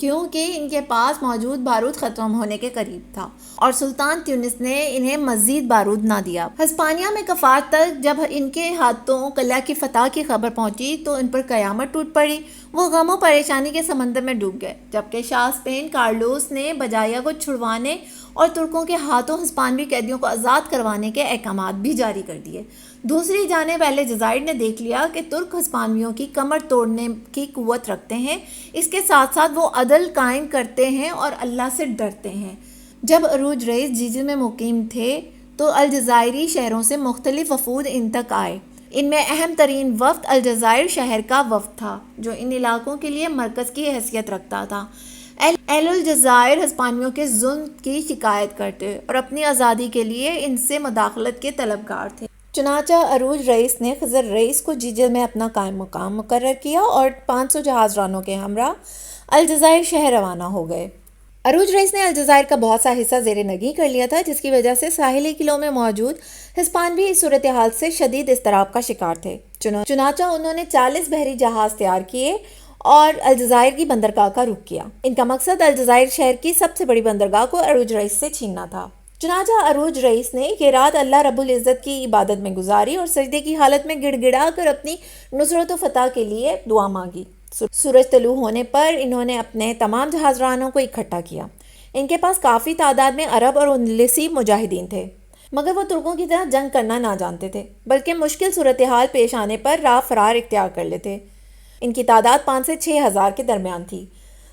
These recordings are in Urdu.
کیونکہ ان کے پاس موجود بارود ختم ہونے کے قریب تھا اور سلطان تیونس نے انہیں مزید بارود نہ دیا۔ ہسپانیہ میں کفار تک جب ان کے ہاتھوں قلعہ کی فتح کی خبر پہنچی تو ان پر قیامت ٹوٹ پڑی۔ وہ غم و پریشانی کے سمندر میں ڈوب گئے، جبکہ شاہ اسپین کارلوس نے بجایا کو چھڑوانے اور ترکوں کے ہاتھوں ہسپانوی قیدیوں کو آزاد کروانے کے احکامات بھی جاری کر دیے۔ دوسری جانب اہل جزائر نے دیکھ لیا کہ ترک ہسپانویوں کی کمر توڑنے کی قوت رکھتے ہیں، اس کے ساتھ ساتھ وہ عدل قائم کرتے ہیں اور اللہ سے ڈرتے ہیں۔ جب عروج رئیس جیجل میں مقیم تھے تو الجزائری شہروں سے مختلف وفود ان تک آئے۔ ان میں اہم ترین وفد الجزائر شہر کا وفد تھا، جو ان علاقوں کے لیے مرکز کی حیثیت رکھتا تھا۔ اہل الجزائر ہسپانویوں کے ظلم کی شکایت کرتے اور اپنی آزادی کے لیے ان سے مداخلت کے طلبگار تھے۔ چنانچہ عروج رئیس نے خضر رئیس کو جیجل میں اپنا قائم مقام مقرر کیا اور 500 جہاز رانوں کے ہمراہ الجزائر شہر روانہ ہو گئے۔ عروج رئیس نے الجزائر کا بہت سا حصہ زیر نگین کر لیا تھا، جس کی وجہ سے ساحلی قلعوں میں موجود ہسپانوی اس صورتحال سے شدید اضطراب کا شکار تھے۔ چنانچہ انہوں نے 40 بحری جہاز تیار کیے اور الجزائر کی بندرگاہ کا رخ کیا۔ ان کا مقصد الجزائر شہر کی سب سے بڑی بندرگاہ کو عروج رئیس سے چھیننا تھا۔ چنانچہ عروج رئیس نے یہ رات اللہ رب العزت کی عبادت میں گزاری اور سجدے کی حالت میں گڑ گڑا کر اپنی نصرت و فتح کے لیے دعا مانگی۔ سورج طلوع ہونے پر انہوں نے اپنے تمام جہاز رانوں کو اکٹھا کیا۔ ان کے پاس کافی تعداد میں عرب اور اندلسی مجاہدین تھے، مگر وہ ترکوں کی طرح جنگ کرنا نہ جانتے تھے، بلکہ مشکل صورتحال پیش آنے پر راہ فرار اختیار کر لیتے۔ ان کی تعداد 5 سے 6 ہزار کے درمیان تھی۔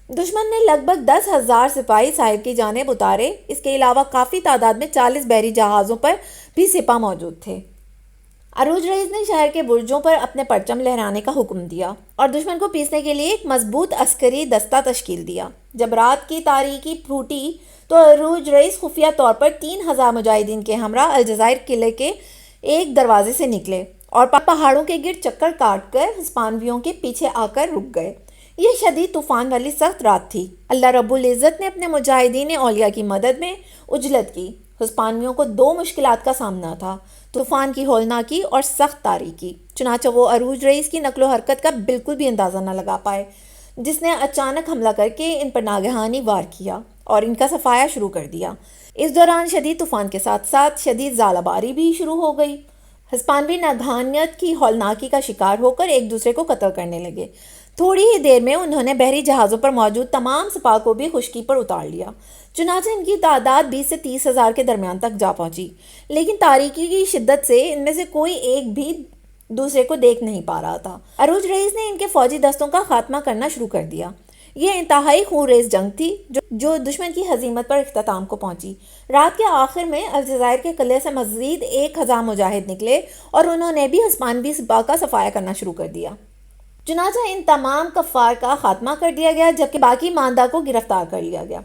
دشمن نے لگ بھگ 10,000 سپاہی صاحب کی جانب اتارے۔ اس کے علاوہ کافی تعداد میں 40 بحری جہازوں پر بھی سپاہ موجود تھے۔ عروج رئیس نے شہر کے برجوں پر اپنے پرچم لہرانے کا حکم دیا اور دشمن کو پیسنے کے لیے ایک مضبوط عسکری دستہ تشکیل دیا۔ جب رات کی تاریکی پھوٹی تو عروج رئیس خفیہ طور پر 3,000 مجاہدین کے ہمراہ الجزائر قلعے کے ایک دروازے سے نکلے اور پہاڑوں کے گرد چکر کاٹ کر ہسپانویوں کے پیچھے آ کر رک گئے۔ یہ شدید طوفان والی سخت رات تھی۔ اللہ رب العزت نے اپنے مجاہدین اولیاء کی مدد میں عجلت کی۔ ہسپانویوں کو 2 مشکلات کا سامنا تھا: طوفان کی ہولناکی اور سخت تاریکی۔ چنانچہ وہ عروج رئیس کی نقل و حرکت کا بالکل بھی اندازہ نہ لگا پائے، جس نے اچانک حملہ کر کے ان پر ناگہانی وار کیا اور ان کا صفایا شروع کر دیا۔ اس دوران شدید طوفان کے ساتھ ساتھ شدید ژالہ باری بھی شروع ہو گئی۔ ہسپانوی ناگہانیت کی ہولناکی کا شکار ہو کر ایک دوسرے کو قتل کرنے لگے۔ تھوڑی ہی دیر میں انہوں نے بحری جہازوں پر موجود تمام سپاہ کو بھی خشکی پر اتار لیا۔ چنانچہ ان کی تعداد 20 سے 30 ہزار کے درمیان تک جا پہنچی، لیکن تاریکی کی شدت سے ان میں سے کوئی ایک بھی دوسرے کو دیکھ نہیں پا رہا تھا۔ عروج رئیس نے ان کے فوجی دستوں کا خاتمہ کرنا شروع کر دیا۔ یہ انتہائی خونریز جنگ تھی جو دشمن کی ہزیمت پر اختتام کو پہنچی۔ رات کے آخر میں الجزائر کے قلعے سے مزید 1,000 مجاہد نکلے اور انہوں نے بھی ہسپانوی سپاہ کا صفایا کرنا شروع کر دیا۔ چنانچہ ان تمام کفار کا خاتمہ کر دیا گیا، جبکہ باقی ماندہ کو گرفتار کر لیا گیا۔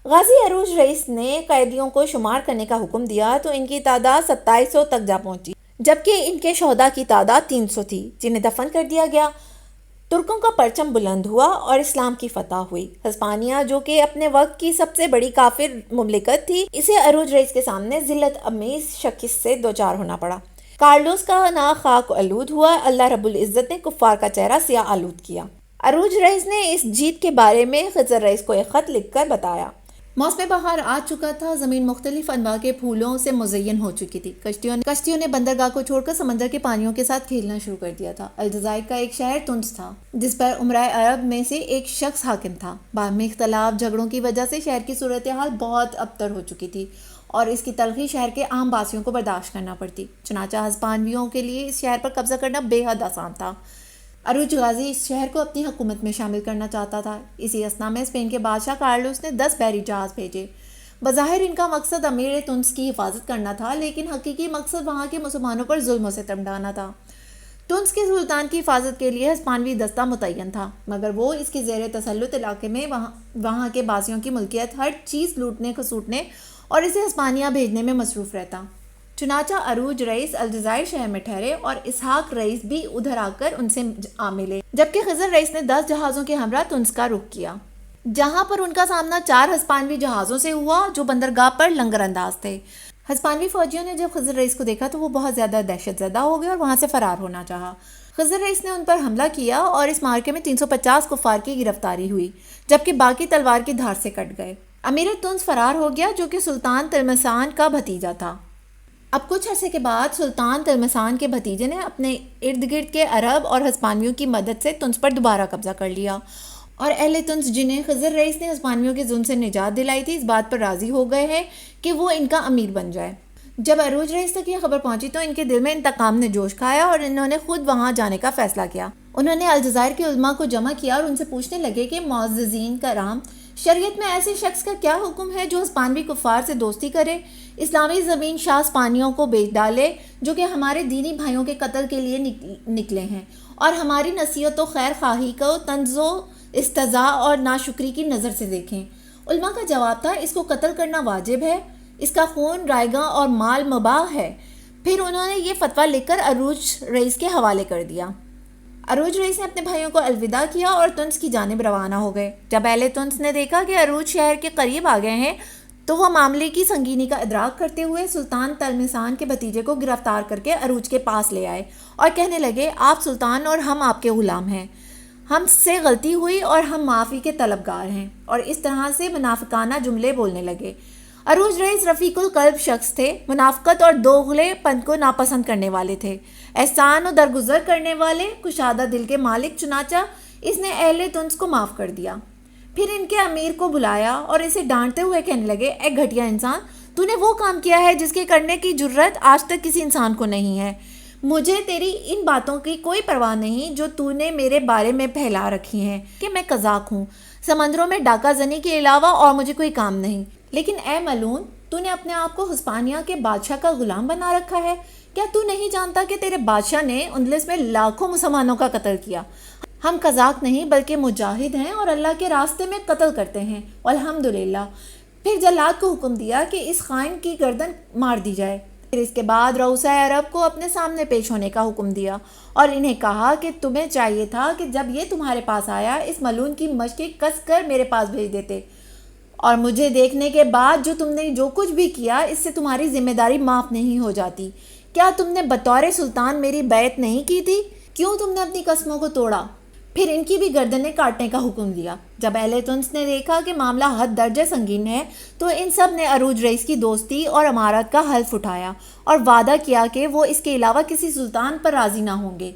غازی عروج رئیس نے قیدیوں کو شمار کرنے کا حکم دیا تو ان کی تعداد 2700 تک جا پہنچی، جبکہ ان کے شہداء کی تعداد 300 تھی، جنہیں دفن کر دیا گیا۔ ترکوں کا پرچم بلند ہوا اور اسلام کی فتح ہوئی۔ ہسپانیہ، جو کہ اپنے وقت کی سب سے بڑی کافر مملکت تھی، اسے عروج رئیس کے سامنے ذلت آمیز شکست سے دوچار ہونا پڑا۔ کارلوس کا نا خاک آلود ہوا۔ اللہ رب العزت نے کفار کا چہرہ سیاہ آلود کیا۔ عروج رئیس نے اس جیت کے بارے میں خضر رئیس کو ایک خط لکھ کر بتایا۔ موسم بہار آ چکا تھا، زمین مختلف انواع کے پھولوں سے مزین ہو چکی تھی۔ کشتیوں نے بندرگاہ کو چھوڑ کر سمندر کے پانیوں کے ساتھ کھیلنا شروع کر دیا تھا۔ الجزائر کا ایک شہر تونس تھا، جس پر امرائے عرب میں سے ایک شخص حاکم تھا۔ باہمی اختلاف جھگڑوں کی وجہ سے شہر کی صورتحال بہت ابتر ہو چکی تھی اور اس کی تلخی شہر کے عام باسیوں کو برداشت کرنا پڑتی۔ چنانچہ ہسپانویوں کے لیے اس شہر پر قبضہ کرنا بے حد آسان تھا۔ عروج غازی اس شہر کو اپنی حکومت میں شامل کرنا چاہتا تھا۔ اسی اثنا میں اسپین کے بادشاہ کارلوس نے 10 بحری جہاز بھیجے۔ بظاہر ان کا مقصد امیر تونس کی حفاظت کرنا تھا، لیکن حقیقی مقصد وہاں کے مسلمانوں پر ظلم و ستم ڈھانا تھا۔ تونس کے سلطان کی حفاظت کے لیے ہسپانوی دستہ متعین تھا، مگر وہ اس کے زیر تسلط علاقے میں وہاں کے باسیوں کی ملکیت ہر چیز لوٹنے کھسوٹنے اور اسے ہسپانیہ بھیجنے میں مصروف رہتا۔ چنانچہ عروج رئیس الجزائر شہر میں ٹھہرے اور اسحاق رئیس بھی ادھر آ کر ان سے ملے، جبکہ خضر رئیس نے 10 جہازوں کے ہمراہ تونس کا رخ کیا، جہاں پر ان کا سامنا 4 ہسپانوی جہازوں سے ہوا جو بندرگاہ پر لنگر انداز تھے۔ ہسپانوی فوجیوں نے جب خضر رئیس کو دیکھا تو وہ بہت زیادہ دہشت زدہ ہو گئے اور وہاں سے فرار ہونا چاہا۔ خضر رئیس نے ان پر حملہ کیا اور اس مارکے میں 350 کفار کی گرفتاری ہوئی، جبکہ باقی تلوار کی دھار سے کٹ گئے۔ امیر تنس فرار ہو گیا، جو کہ سلطان تلمسان کا بھتیجا تھا۔ اب کچھ عرصے کے بعد سلطان تلمسان کے بھتیجے نے اپنے ارد گرد کے عرب اور ہسپانویوں کی مدد سے تنس پر دوبارہ قبضہ کر لیا، اور اہل تنس جنہیں خضر رئیس نے ہسپانویوں کے ظلم سے نجات دلائی تھی، اس بات پر راضی ہو گئے ہیں کہ وہ ان کا امیر بن جائے۔ جب عروج رئیس تک یہ خبر پہنچی تو ان کے دل میں انتقام نے جوش کھایا اور انہوں نے خود وہاں جانے کا فیصلہ کیا۔ انہوں نے الجزائر کے علماء کو جمع کیا اور ان سے پوچھنے لگے کہ معززین کرام، شریعت میں ایسے شخص کا کیا حکم ہے جو ہسپانوی کفار سے دوستی کرے، اسلامی زمین شاہ ہسپانیوں کو بیچ ڈالے جو کہ ہمارے دینی بھائیوں کے قتل کے لیے نکلے ہیں، اور ہماری نصیحت و خیر خواہی کو طنز و استہزاء اور ناشکری کی نظر سے دیکھیں۔ علماء کا جواب تھا، اس کو قتل کرنا واجب ہے، اس کا خون رائیگاں اور مال مباح ہے۔ پھر انہوں نے یہ فتویٰ لکھ کر عروج رئیس کے حوالے کر دیا۔ عروج رئیس نے اپنے بھائیوں کو الوداع کیا اور تنس کی جانب روانہ ہو گئے۔ جب اہل تنس نے دیکھا کہ عروج شہر کے قریب آ گئے ہیں تو وہ معاملے کی سنگینی کا ادراک کرتے ہوئے سلطان تلمسان کے بھتیجے کو گرفتار کر کے عروج کے پاس لے آئے اور کہنے لگے، آپ سلطان اور ہم آپ کے غلام ہیں، ہم سے غلطی ہوئی اور ہم معافی کے طلبگار ہیں، اور اس طرح سے منافقانہ جملے بولنے لگے۔ عروج رئیس رفیق القلب شخص تھے، منافقت اور دوغلے پن کو ناپسند کرنے والے تھے، احسان و درگزر کرنے والے، کشادہ دل کے مالک، چنانچہ اس نے اہل تنس کو معاف کر دیا۔ پھر ان کے امیر کو بلایا اور اسے ڈانٹتے ہوئے کہنے لگے، اے گھٹیا انسان، تو نے وہ کام کیا ہے جس کے کرنے کی جرت آج تک کسی انسان کو نہیں ہے۔ مجھے تیری ان باتوں کی کوئی پرواہ نہیں جو تو نے میرے بارے میں پھیلا رکھی ہیں کہ میں قزاق ہوں، سمندروں میں ڈاکہ زنی کے علاوہ اور مجھے کوئی کام نہیں۔ لیکن اے ملعون، تو نے اپنے آپ کو ہسپانیہ کے بادشاہ کا غلام بنا رکھا ہے۔ کیا تو نہیں جانتا کہ تیرے بادشاہ نے اندلس میں لاکھوں مسلمانوں کا قتل کیا؟ ہم قزاق نہیں بلکہ مجاہد ہیں اور اللہ کے راستے میں قتل کرتے ہیں، الحمدللہ۔ پھر جلاد کو حکم دیا کہ اس خائن کی گردن مار دی جائے۔ پھر اس کے بعد رؤسائے عرب کو اپنے سامنے پیش ہونے کا حکم دیا اور انہیں کہا کہ تمہیں چاہیے تھا کہ جب یہ تمہارے پاس آیا اس ملعون کی مشقیں کس کر میرے پاس بھیج دیتے، اور مجھے دیکھنے کے بعد جو تم نے جو کچھ بھی کیا اس سے تمہاری ذمہ داری معاف نہیں ہو جاتی۔ کیا تم نے بطور سلطان میری بیعت نہیں کی تھی؟ کیوں تم نے اپنی قسموں کو توڑا؟ پھر ان کی بھی گردنیں کاٹنے کا حکم دیا۔ جب اہل تنس نے دیکھا کہ معاملہ حد درجے سنگین ہے تو ان سب نے عروج رئیس کی دوستی اور امارت کا حلف اٹھایا اور وعدہ کیا کہ وہ اس کے علاوہ کسی سلطان پر راضی نہ ہوں گے۔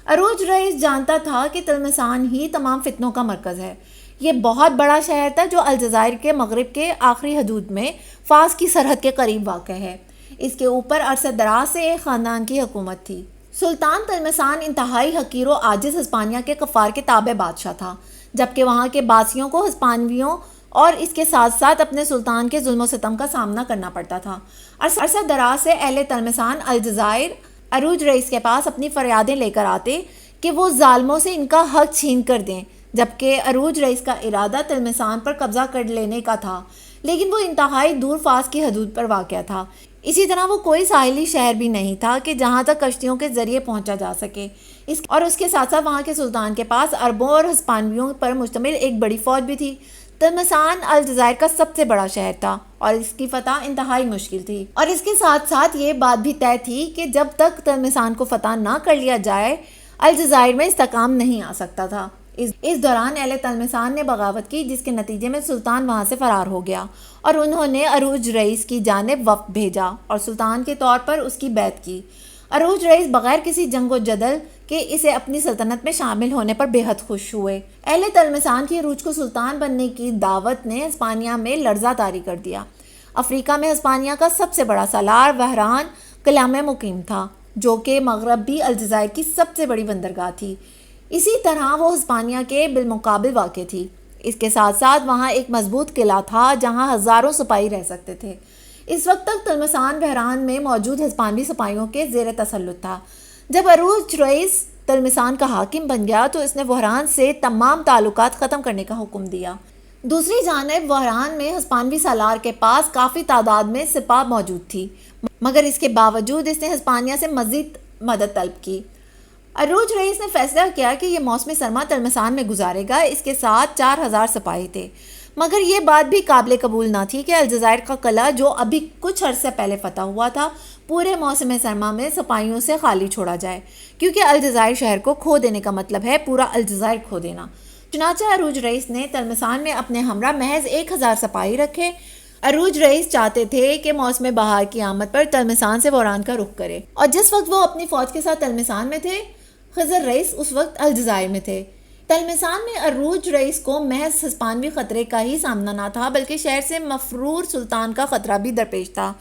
عروج رئیس جانتا تھا کہ تلمسان ہی تمام فتنوں کا مرکز ہے۔ یہ بہت بڑا شہر تھا جو الجزائر کے مغرب کے آخری حدود میں فاس کی سرحد کے قریب واقع ہے۔ اس کے اوپر عرصہ دراز سے ایک خاندان کی حکومت تھی۔ سلطان تلمسان انتہائی حقیر و عاجز ہسپانیہ کے کفار کے تابع بادشاہ تھا، جبکہ وہاں کے باسیوں کو ہسپانویوں اور اس کے ساتھ ساتھ اپنے سلطان کے ظلم و ستم کا سامنا کرنا پڑتا تھا۔ عرصہ دراز سے اہل تلمسان الجزائر عروج رئیس کے پاس اپنی فریادیں لے کر آتے کہ وہ ظالموں سے ان کا حق چھین کر دیں، جبکہ عروج رئیس کا ارادہ تلمسان پر قبضہ کر لینے کا تھا، لیکن وہ انتہائی دور فاس کی حدود پر واقع تھا۔ اسی طرح وہ کوئی ساحلی شہر بھی نہیں تھا کہ جہاں تک کشتیوں کے ذریعے پہنچا جا سکے، اور اس کے ساتھ ساتھ وہاں کے سلطان کے پاس عربوں اور ہسپانویوں پر مشتمل ایک بڑی فوج بھی تھی۔ تلمسان الجزائر کا سب سے بڑا شہر تھا اور اس کی فتح انتہائی مشکل تھی، اور اس کے ساتھ ساتھ یہ بات بھی طے تھی کہ جب تک تلمسان کو فتح نہ کر لیا جائے الجزائر میں استحکام نہیں آ سکتا تھا۔ اس دوران اہل تلمسان نے بغاوت کی، جس کے نتیجے میں سلطان وہاں سے فرار ہو گیا اور انہوں نے عروج رئیس کی جانب وفد بھیجا اور سلطان کے طور پر اس کی بیعت کی۔ عروج رئیس بغیر کسی جنگ و جدل کے اسے اپنی سلطنت میں شامل ہونے پر بے حد خوش ہوئے۔ اہل تلمسان کی عروج کو سلطان بننے کی دعوت نے ہسپانیہ میں لرزہ طاری کر دیا۔ افریقہ میں ہسپانیہ کا سب سے بڑا سالار وہران قلعہ میں مقیم تھا، جو کہ مغربی الجزائر کی سب سے بڑی بندرگاہ تھی۔ اسی طرح وہ ہسپانیہ کے بالمقابل واقع تھی۔ اس کے ساتھ ساتھ وہاں ایک مضبوط قلعہ تھا جہاں ہزاروں سپاہی رہ سکتے تھے۔ اس وقت تک تلمسان بحران میں موجود ہسپانوی سپاہیوں کے زیر تسلط تھا۔ جب عروج رئیس تلمسان کا حاکم بن گیا تو اس نے وہران سے تمام تعلقات ختم کرنے کا حکم دیا۔ دوسری جانب وہران میں ہسپانوی سالار کے پاس کافی تعداد میں سپاہ موجود تھی، مگر اس کے باوجود اس نے ہسپانیہ سے مزید مدد طلب کی۔ عروج رئیس نے فیصلہ کیا کہ یہ موسم سرما تلمسان میں گزارے گا۔ اس کے ساتھ 4000 سپاہی تھے، مگر یہ بات بھی قابل قبول نہ تھی کہ الجزائر کا قلعہ جو ابھی کچھ عرصے پہلے فتح ہوا تھا پورے موسم سرما میں سپاہیوں سے خالی چھوڑا جائے، کیونکہ الجزائر شہر کو کھو دینے کا مطلب ہے پورا الجزائر کھو دینا۔ چنانچہ عروج رئیس نے تلمسان میں اپنے ہمراہ محض 1000 سپاہی رکھے۔ عروج رئیس چاہتے تھے کہ موسم بہار کی آمد پر تلمسان سے واران کا رخ کرے، اور جس وقت وہ اپنی فوج کے ساتھ تلمسان میں تھے، خضر رئیس اس وقت الجزائر میں تھے۔ تلمسان میں عروج رئیس کو محض ہسپانوی خطرے کا ہی سامنا نہ تھا، بلکہ شہر سے مفرور سلطان کا خطرہ بھی درپیش تھا،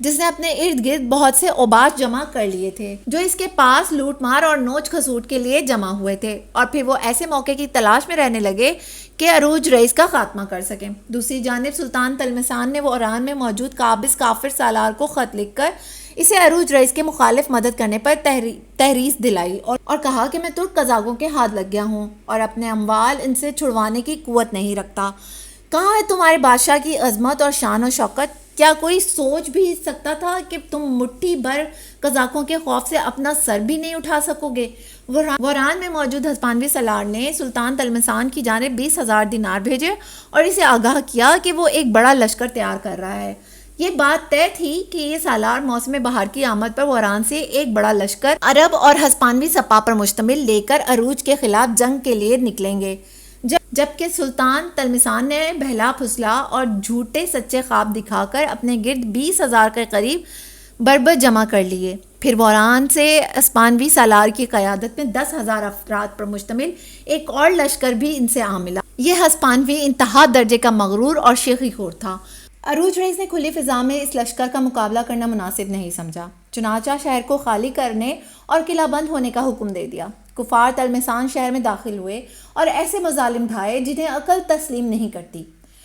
جس نے اپنے ارد گرد بہت سے اوباش جمع کر لیے تھے جو اس کے پاس لوٹ مار اور نوچ کھسوٹ کے لیے جمع ہوئے تھے، اور پھر وہ ایسے موقع کی تلاش میں رہنے لگے کہ عروج رئیس کا خاتمہ کر سکیں۔ دوسری جانب سلطان تلمسان نے واران میں موجود قابض کافر سالار کو خط لکھ کر اسے عروج رئیس کے مخالف مدد کرنے پر تحریض دلائی اور کہا کہ میں ترک قزاقوں کے ہاتھ لگ گیا ہوں اور اپنے اموال ان سے چھڑوانے کی قوت نہیں رکھتا۔ کہاں ہے تمہارے بادشاہ کی عظمت اور شان و شوکت؟ کیا کوئی سوچ بھی سکتا تھا کہ تم مٹھی بھر قزاقوں کے خوف سے اپنا سر بھی نہیں اٹھا سکو گے؟ واران میں موجود ہسپانوی سالار نے سلطان تلمسان کی جانب 20,000 دینار بھیجے اور اسے آگاہ کیا کہ وہ ایک بڑا لشکر تیار کر رہا ہے۔ یہ بات طے تھی کہ یہ سالار موسم بہار کی آمد پر واران سے ایک بڑا لشکر عرب اور ہسپانوی سپاہ پر مشتمل لے کر عروج کے خلاف جنگ کے لیے نکلیں گے، جبکہ سلطان تلمسان نے بہلا پھسلا اور جھوٹے سچے خواب دکھا کر اپنے گرد 20,000 کے قریب بربر جمع کر لیے۔ پھر واران سے ہسپانوی سالار کی قیادت میں 10,000 افراد پر مشتمل ایک اور لشکر بھی ان سے آ ملا۔ یہ ہسپانوی انتہا درجے کا مغرور اور شیخی خور تھا۔ عروج رئیس نے کھلی فضا میں اس لشکر کا مقابلہ کرنا مناسب نہیں سمجھا، چنانچہ شہر کو خالی کرنے اور قلعہ بند ہونے کا حکم دے دیا۔ کفار تلمسان شہر میں داخل ہوئے اور ایسے مظالم ڈھائے جنہیں عقل تسلیم نہیں کرتی۔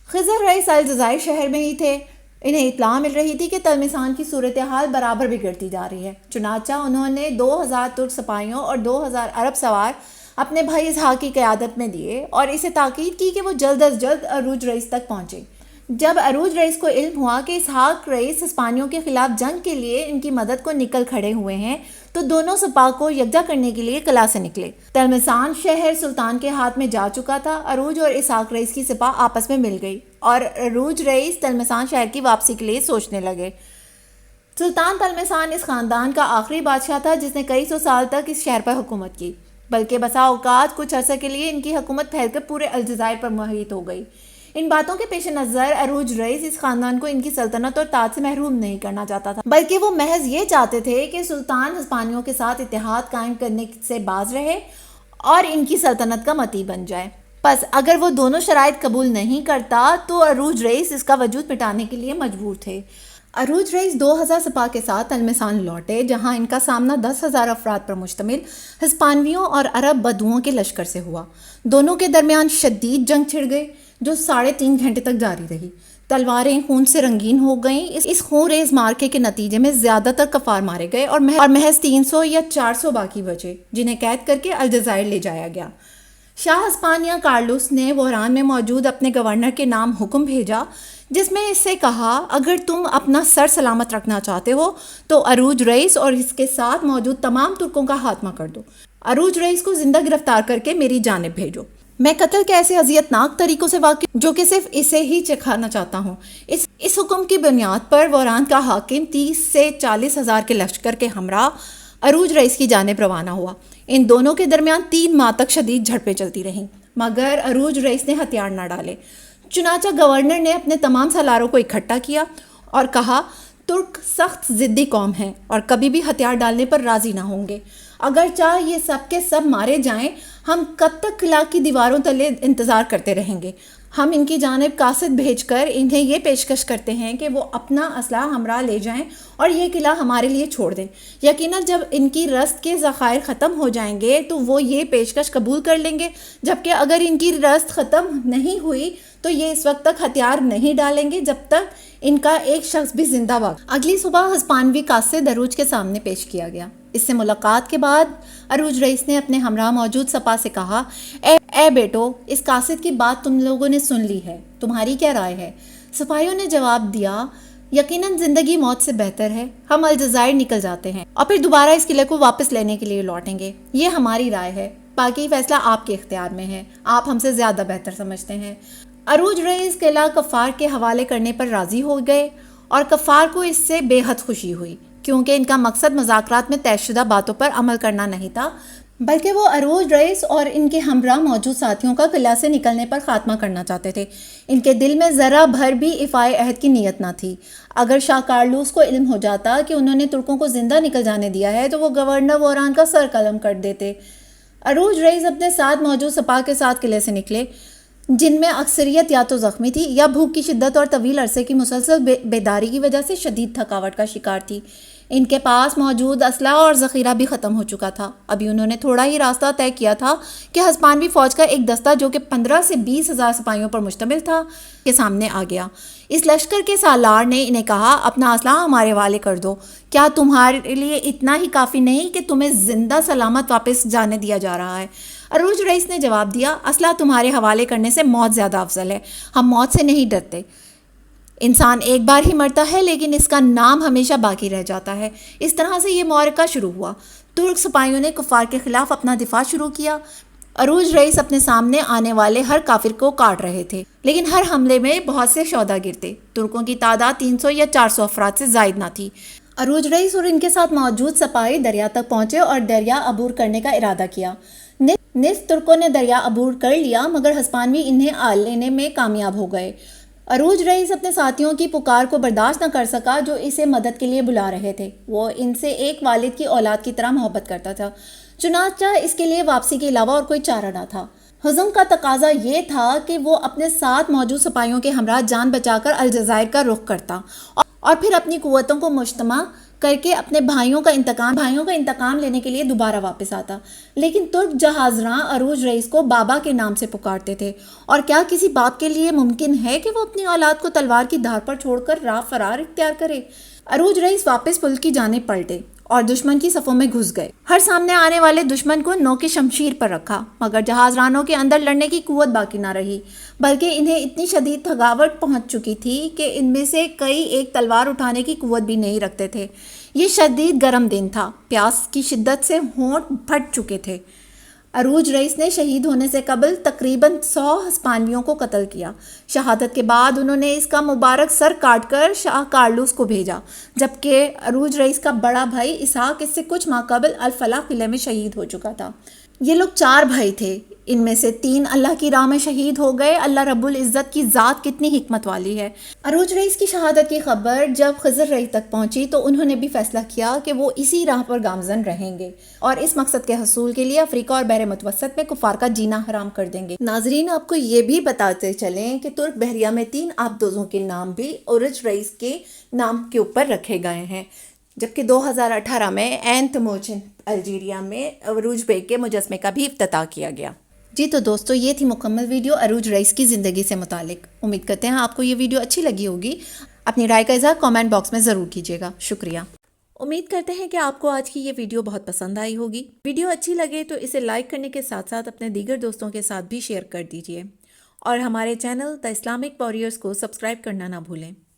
خضر رئیس الجزائر شہر میں ہی تھے۔ انہیں اطلاع مل رہی تھی کہ تلمسان کی صورتحال برابر بگڑتی جا رہی ہے، چنانچہ انہوں نے 2,000 ترک سپاہیوں اور 2,000 عرب سوار اپنے بھائی اسحاق کی قیادت میں دیے اور اسے تاکید کی کہ وہ جلد از جلد عروج رئیس تک پہنچے۔ جب عروج رئیس کو علم ہوا کہ اسحاق رئیس ہسپانیوں کے خلاف جنگ کے لیے ان کی مدد کو نکل کھڑے ہوئے ہیں، تو دونوں سپاہ کو یکجا کرنے کے لیے قلعہ سے نکلے۔ تلمسان شہر سلطان کے ہاتھ میں جا چکا تھا۔ عروج اور اسحاق رئیس کی سپاہ آپس میں مل گئی اور عروج رئیس تلمسان شہر کی واپسی کے لیے سوچنے لگے۔ سلطان تلمسان اس خاندان کا آخری بادشاہ تھا جس نے کئی سو سال تک اس شہر پر حکومت کی، بلکہ بسا اوقات کچھ عرصے کے لیے ان کی حکومت پھیل کر پورے الجزائر پر محیط ہو گئی۔ ان باتوں کے پیش نظر عروج رئیس اس خاندان کو ان کی سلطنت اور تاج سے محروم نہیں کرنا چاہتا تھا، بلکہ وہ محض یہ چاہتے تھے کہ سلطان ہسپانیوں کے ساتھ اتحاد قائم کرنے سے باز رہے اور ان کی سلطنت کا مطیع بن جائے۔ پس اگر وہ دونوں شرائط قبول نہیں کرتا تو عروج رئیس اس کا وجود مٹانے کے لیے مجبور تھے۔ عروج رئیس 2,000 سپاہ کے ساتھ تلمسان لوٹے، جہاں ان کا سامنا 10,000 افراد پر مشتمل ہسپانویوں اور عرب بدوؤں کے لشکر سے ہوا۔ دونوں کے درمیان شدید جنگ چھڑ گئی جو 3.5 گھنٹے تک جاری رہی۔ تلواریں خون سے رنگین ہو گئیں۔ اس خون ریز مارکے کے نتیجے میں زیادہ تر کفار مارے گئے اور محض 300 یا 400 باقی بچے، جنہیں قید کر کے الجزائر لے جایا گیا۔ شاہ ہسپانیہ کارلوس نے وہران میں موجود اپنے گورنر کے نام حکم بھیجا، جس میں اس سے کہا اگر تم اپنا سر سلامت رکھنا چاہتے ہو تو عروج رئیس اور اس کے ساتھ موجود تمام ترکوں کا خاتمہ کر دو۔ عروج رئیس کو زندہ گرفتار کر کے میری جانب بھیجو۔ میں قتل کے ایسے اذیتناک طریقوں سے واقف جو کہ صرف اسے ہی چکھانا چاہتا ہوں۔ اس حکم کی بنیاد پر وہران کا حاکم 30 سے 40 ہزار کے لشکر کے ہمراہ عروج رئیس کی جانب روانہ ہوا۔ ان دونوں کے درمیان 3 ماہ تک شدید جھڑپیں چلتی رہیں، مگر عروج رئیس نے ہتھیار نہ ڈالے۔ چنانچہ گورنر نے اپنے تمام سالاروں کو اکٹھا کیا اور کہا ترک سخت ضدی قوم ہیں اور کبھی بھی ہتھیار ڈالنے پر راضی نہ ہوں گے۔ اگرچہ یہ سب کے سب مارے جائیں، ہم کب تک قلعہ کی دیواروں تلے انتظار کرتے رہیں گے؟ ہم ان کی جانب قاصد بھیج کر انہیں یہ پیشکش کرتے ہیں کہ وہ اپنا اسلحہ ہمراہ لے جائیں اور یہ قلعہ ہمارے لیے چھوڑ دیں۔ یقیناً جب ان کی رسد کے ذخائر ختم ہو جائیں گے تو وہ یہ پیشکش قبول کر لیں گے، جبکہ اگر ان کی رسد ختم نہیں ہوئی تو یہ اس وقت تک ہتھیار نہیں ڈالیں گے جب تک ان کا ایک شخص بھی زندہ باقی۔ اگلی صبح ہسپانوی قاصد عروج کے سامنے پیش کیا گیا۔ اس سے ملاقات کے بعد عروج رئیس نے اپنے ہمراہ موجود سپاہ سے کہا اے بیٹو، اس قاصد کی بات تم لوگوں نے سن لی ہے، تمہاری کیا رائے ہے؟ سپاہیوں نے جواب دیا یقیناً زندگی موت سے بہتر ہے، ہم الجزائر نکل جاتے ہیں اور پھر دوبارہ اس قلعے کو واپس لینے کے لیے لوٹیں گے۔ یہ ہماری رائے ہے، باقی فیصلہ آپ کے اختیار میں ہے، آپ ہم سے زیادہ بہتر سمجھتے ہیں۔ عروج رئیس قلعہ کفار کے حوالے کرنے پر راضی ہو گئے اور کفار کو اس سے بے حد خوشی ہوئی، کیونکہ ان کا مقصد مذاکرات میں طے شدہ باتوں پر عمل کرنا نہیں تھا، بلکہ وہ عروج رئیس اور ان کے ہمراہ موجود ساتھیوں کا قلعہ سے نکلنے پر خاتمہ کرنا چاہتے تھے۔ ان کے دل میں ذرا بھر بھی افائے عہد کی نیت نہ تھی۔ اگر شاہ کارلوس کو علم ہو جاتا کہ انہوں نے ترکوں کو زندہ نکل جانے دیا ہے تو وہ گورنر ووران کا سر قلم کر دیتے۔ عروج رئیس اپنے ساتھ موجود سپاہ کے ساتھ قلعے سے نکلے، جن میں اکثریت یا تو زخمی تھی یا بھوک کی شدت اور طویل عرصے کی مسلسل بیداری کی وجہ سے شدید تھکاوٹ کا شکار تھی۔ ان کے پاس موجود اسلحہ اور ذخیرہ بھی ختم ہو چکا تھا۔ ابھی انہوں نے تھوڑا ہی راستہ طے کیا تھا کہ ہسپانوی فوج کا ایک دستہ جو کہ 15 سے 20 ہزار سپاہیوں پر مشتمل تھا کے سامنے آ گیا۔ اس لشکر کے سالار نے انہیں کہا، اپنا اسلحہ ہمارے حوالے کر دو، کیا تمہارے لیے اتنا ہی کافی نہیں کہ تمہیں زندہ سلامت واپس جانے دیا جا رہا ہے؟ عروج رئیس نے جواب دیا، اسلحہ تمہارے حوالے کرنے سے موت زیادہ افضل ہے، ہم موت سے نہیں ڈرتے۔ انسان ایک بار ہی مرتا ہے لیکن اس کا نام ہمیشہ باقی رہ جاتا ہے۔ اس طرح سے یہ معرکہ شروع ہوا۔ ترک سپاہیوں نے کفار کے خلاف اپنا دفاع شروع کیا۔ عروج رئیس اپنے سامنے آنے والے ہر کافر کو کاٹ رہے تھے، لیکن ہر حملے میں بہت سے سوداگر تھے۔ ترکوں کی تعداد 300 یا 400 افراد سے زائد نہ تھی۔ عروج رئیس اور ان کے ساتھ موجود سپاہی دریا تک پہنچے اور دریا عبور کرنے کا ارادہ کیا۔ نصف ترکوں نے دریا عبور کر لیا، مگر ہسپانوی انہیں آ لینے میں کامیاب ہو گئے۔ عروج رئیس اپنے ساتھیوں کی پکار کو برداشت نہ کر سکا جو اسے مدد کے لیے بلا رہے تھے۔ وہ ان سے ایک والد کی اولاد کی طرح محبت کرتا تھا، چنانچہ اس کے لیے واپسی کے علاوہ اور کوئی چارہ نہ تھا۔ حزم کا تقاضا یہ تھا کہ وہ اپنے ساتھ موجود سپاہیوں کے ہمراہ جان بچا کر الجزائر کا رخ کرتا اور پھر اپنی قوتوں کو مجتمع کر کے اپنے بھائیوں کا انتقام لینے کے لیے دوبارہ واپس آتا۔ لیکن ترک جہازراں عروج رئیس کو بابا کے نام سے پکارتے تھے، اور کیا کسی باپ کے لیے ممکن ہے کہ وہ اپنی اولاد کو تلوار کی دھار پر چھوڑ کر راہ فرار اختیار کرے؟ عروج رئیس واپس پل کی جانب پلٹے اور دشمن کی صفوں میں گھس گئے۔ ہر سامنے آنے والے دشمن کو نوک شمشیر پر رکھا، مگر جہاز رانوں کے اندر لڑنے کی قوت باقی نہ رہی، بلکہ انہیں اتنی شدید تھکاوٹ پہنچ چکی تھی کہ ان میں سے کئی ایک تلوار اٹھانے کی قوت بھی نہیں رکھتے تھے۔ یہ شدید گرم دن تھا، پیاس کی شدت سے ہونٹ پھٹ چکے تھے۔ عروج رئیس نے شہید ہونے سے قبل تقریباً 100 ہسپانویوں کو قتل کیا۔ شہادت کے بعد انہوں نے اس کا مبارک سر کاٹ کر شاہ کارلوس کو بھیجا، جبکہ عروج رئیس کا بڑا بھائی اسحاق اس سے کچھ ماہ قبل الفلاح قلعے میں شہید ہو چکا تھا۔ یہ لوگ 4 بھائی تھے، ان میں سے 3 اللہ کی راہ میں شہید ہو گئے۔ اللہ رب العزت کی ذات کتنی حکمت والی ہے۔ عروج رئیس کی شہادت کی خبر جب خضر رئی تک پہنچی تو انہوں نے بھی فیصلہ کیا کہ وہ اسی راہ پر گامزن رہیں گے اور اس مقصد کے حصول کے لیے افریقہ اور بحر متوسط میں کفار کا جینا حرام کر دیں گے۔ ناظرین، آپ کو یہ بھی بتاتے چلیں کہ ترک بحریہ میں 3 آبدوزوں کے نام بھی عروج رئیس کے نام کے اوپر رکھے گئے ہیں، جبکہ 2018 میں عین تموچن الجیریا میں عروج بیگ کے مجسمے کا بھی افتتاح کیا گیا۔ جی تو دوستو، یہ تھی مکمل ویڈیو عروج رئیس کی زندگی سے متعلق۔ امید کرتے ہیں آپ کو یہ ویڈیو اچھی لگی ہوگی۔ اپنی رائے کا اظہار کامنٹ باکس میں ضرور کیجیے گا۔ شکریہ۔ امید کرتے ہیں کہ آپ کو آج کی یہ ویڈیو بہت پسند آئی ہوگی۔ ویڈیو اچھی لگے تو اسے لائک کرنے کے ساتھ ساتھ اپنے دیگر دوستوں کے ساتھ بھی شیئر کر دیجیے، اور ہمارے چینل دی اسلامک واریئرز کو سبسکرائب کرنا نہ بھولیں۔